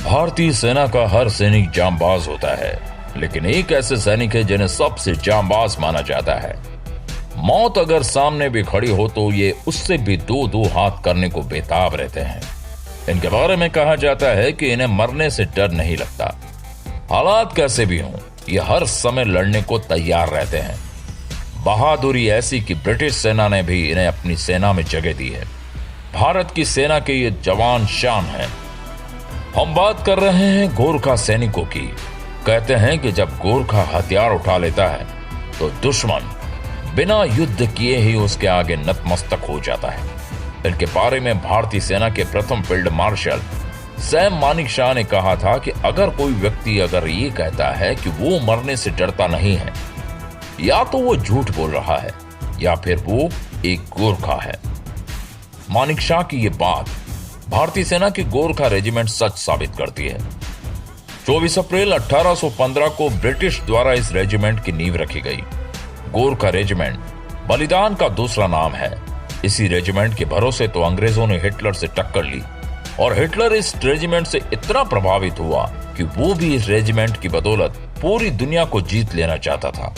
भारतीय सेना का हर सैनिक जांबाज होता है, लेकिन एक ऐसे सैनिक है जिन्हें सबसे जांबाज माना जाता है। मौत अगर सामने भी खड़ी हो तो ये उससे भी दो दो हाथ करने को बेताब रहते हैं। इनके बारे में कहा जाता है कि इन्हें मरने से डर नहीं लगता। हालात कैसे भी हों, ये हर समय लड़ने को तैयार रहते हैं। बहादुरी ऐसी कि ब्रिटिश सेना ने भी इन्हें अपनी सेना में जगह दी है। भारत की सेना के ये जवान शान हैं। हम बात कर रहे हैं गोरखा सैनिकों की। कहते हैं कि जब गोरखा हथियार उठा लेता है तो दुश्मन बिना युद्ध किए ही उसके आगे नतमस्तक हो जाता है। इनके बारे में भारतीय सेना के प्रथम फील्ड मार्शल सैम मानेकशॉ ने कहा था कि अगर कोई व्यक्ति अगर ये कहता है कि वो मरने से डरता नहीं है, या तो वो झूठ बोल रहा है या फिर वो एक गोरखा है। मानेकशॉ की ये बात भारतीय सेना की गोरखा रेजिमेंट सच साबित करती है। 24 अप्रैल 1815 को ब्रिटिश द्वारा इस रेजिमेंट की नींव रखी गई। गोरखा रेजिमेंट बलिदान का दूसरा नाम है। इसी रेजिमेंट के भरोसे तो अंग्रेजों ने हिटलर से टक्कर ली और हिटलर इस रेजिमेंट से इतना प्रभावित हुआ कि वो भी इस रेजिमेंट की बदौलत पूरी दुनिया को जीत लेना चाहता था।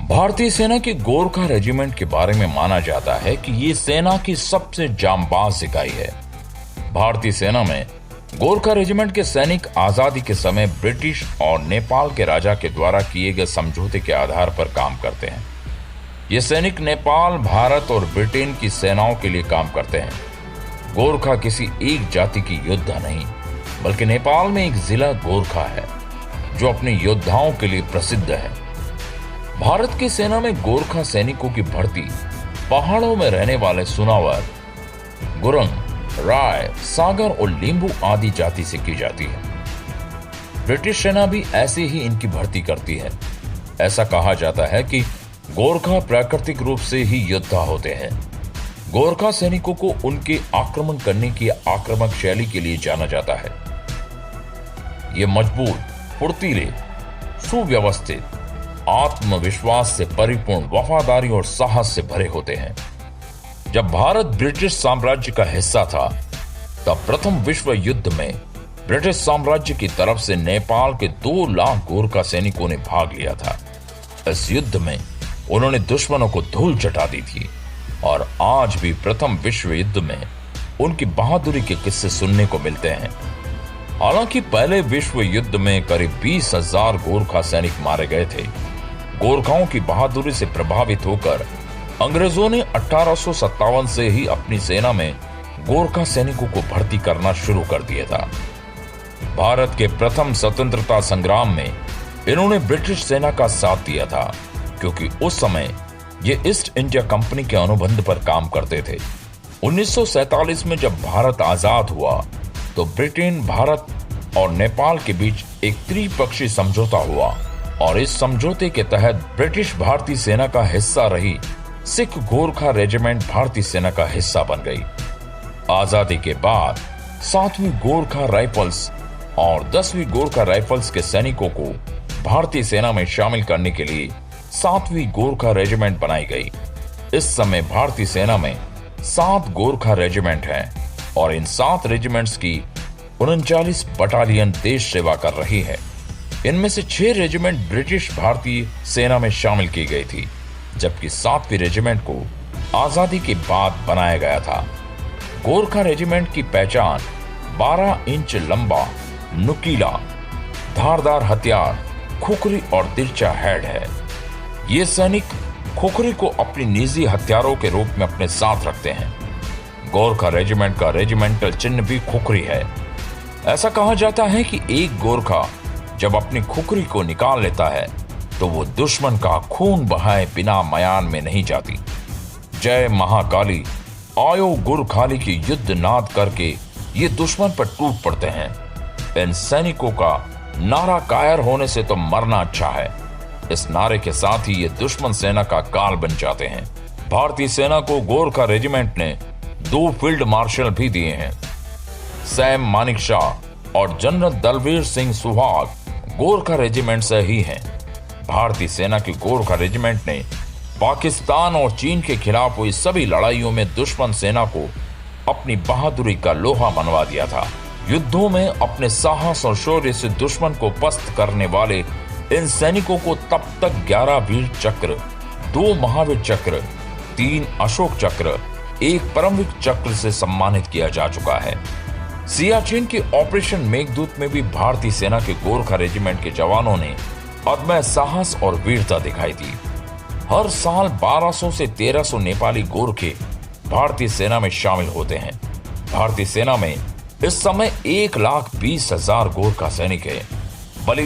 भारतीय सेना की गोरखा रेजिमेंट के बारे में माना जाता है कि ये सेना की सबसे जांबाज इकाई है। भारतीय सेना में गोरखा रेजिमेंट के सैनिक आजादी के समय ब्रिटिश और नेपाल के राजा के द्वारा किए गए समझौते के आधार पर काम करते हैं। ये सैनिक नेपाल, भारत और ब्रिटेन की सेनाओं के लिए काम करते हैं। गोरखा किसी एक जाति की योद्धा नहीं, बल्कि नेपाल में एक जिला गोरखा है जो अपने योद्धाओं के लिए प्रसिद्ध है। भारत की सेना में गोरखा सैनिकों की भर्ती पहाड़ों में रहने वाले सुनावर, गुरंग, राय, सागर और लींबू आदि जाति से की जाती है। ब्रिटिश सेना भी ऐसे ही इनकी भर्ती करती है। ऐसा कहा जाता है कि गोरखा प्राकृतिक रूप से ही योद्धा होते हैं। गोरखा सैनिकों को उनके आक्रमण करने की आक्रामक शैली के लिए जाना जाता है। ये मजबूत, फुर्तीले, सुव्यवस्थित, आत्मविश्वास से परिपूर्ण, वफादारी और साहस से भरे होते हैं। जब भारत ब्रिटिश साम्राज्य का हिस्सा था, तब प्रथम विश्व युद्ध में ब्रिटिश साम्राज्य की तरफ से नेपाल के 2 लाख गोरखा सैनिकों ने भाग लिया था। इस युद्ध में उन्होंने दुश्मनों को धूल चटा दी थी और आज भी प्रथम विश्व युद्ध में उनकी बहादुरी के किस्से सुनने को मिलते हैं। हालांकि पहले विश्व युद्ध में करीब 20,000 गोरखा सैनिक मारे गए थे। गोरखाओं की बहादुरी से प्रभावित होकर अंग्रेजों ने 1857 से ही अपनी सेना में गोरखा सैनिकों को भर्ती करना शुरू कर दिया था। भारत के प्रथम स्वतंत्रता संग्राम में इन्होंने ब्रिटिश सेना का साथ दिया था, क्योंकि उस समय ये ईस्ट इंडिया कंपनी के अनुबंध पर काम करते थे। 1947 में जब भारत आजाद हुआ तो ब्रिटेन, भारत और नेपाल के बीच एक त्रिपक्षीय समझौता हुआ और इस समझौते के तहत ब्रिटिश भारतीय सेना का हिस्सा रही सिख गोरखा रेजिमेंट भारतीय सेना का हिस्सा बन गई। आजादी के बाद 7वीं गोरखा राइफल्स और 10वीं गोरखा राइफल्स के सैनिकों को भारतीय सेना में शामिल करने के लिए 7वीं गोरखा रेजिमेंट बनाई गई। इस समय भारतीय सेना में 7 गोरखा रेजिमेंट हैं और इन 7 रेजिमेंट्स की 39 बटालियन देश सेवा कर रही है। इनमें से 6 रेजिमेंट ब्रिटिश भारतीय सेना में शामिल की गई थी, जबकि 7वीं रेजिमेंट को आजादी के बाद बनाया गया था। गोरखा रेजिमेंट की पहचान 12 इंच लंबा, नुकीला, धारदार हथियार, खुखरी और तिरछा हेड है। ये सैनिक खुखरी को अपनी निजी हथियारों के रूप में अपने साथ रखते हैं। गोरखा रेजिमेंट का रेजिमेंटल चिन्ह भी खुखरी है। ऐसा कहा जाता है कि एक गोरखा जब अपनी खुखरी को निकाल लेता है तो वो दुश्मन का खून बहाए बिना मयान में नहीं जाती। जय महाकाली, आयो गुरखाली की युद्ध नाद करके ये दुश्मन पर टूट पड़ते हैं। इन सैनिकों का नारा कायर होने से तो मरना अच्छा है, इस नारे के साथ ही ये दुश्मन सेना का काल बन जाते हैं। भारतीय सेना को गोरखा रेजिमेंट ने 2 फील्ड मार्शल भी दिए हैं। सैम मानेकशॉ और जनरल दलवीर सिंह सुहाग गोरखा रेजिमेंट से ही हैं। भारतीय सेना की गोरखा रेजिमेंट ने पाकिस्तान और चीन के खिलाफ हुई सभी लड़ाइयों में दुश्मन सेना को अपनी बहादुरी का लोहा मनवा दिया था। युद्धों में अपने साहस और शौर्य से दुश्मन को पस्त करने वाले इन सैनिकों को तब तक 11 वीर चक्र, 2 महावीर चक्र, 3 अशोक चक्र, 1 परमवीर चक्र से सम्मानित किया जा चुका है। सियाचिन के ऑपरेशन मेघदूत में भी भारतीय सेना के गोरखा रेजिमेंट के जवानों ने अदम्य साहस और वीरता दिखाई दी। हर साल 1200 से 1300 नेपाली गोरखे भारतीय सेना में शामिल होते हैं। भारतीय सेना में इस समय 1,20,000 गोरखा सैनिक है।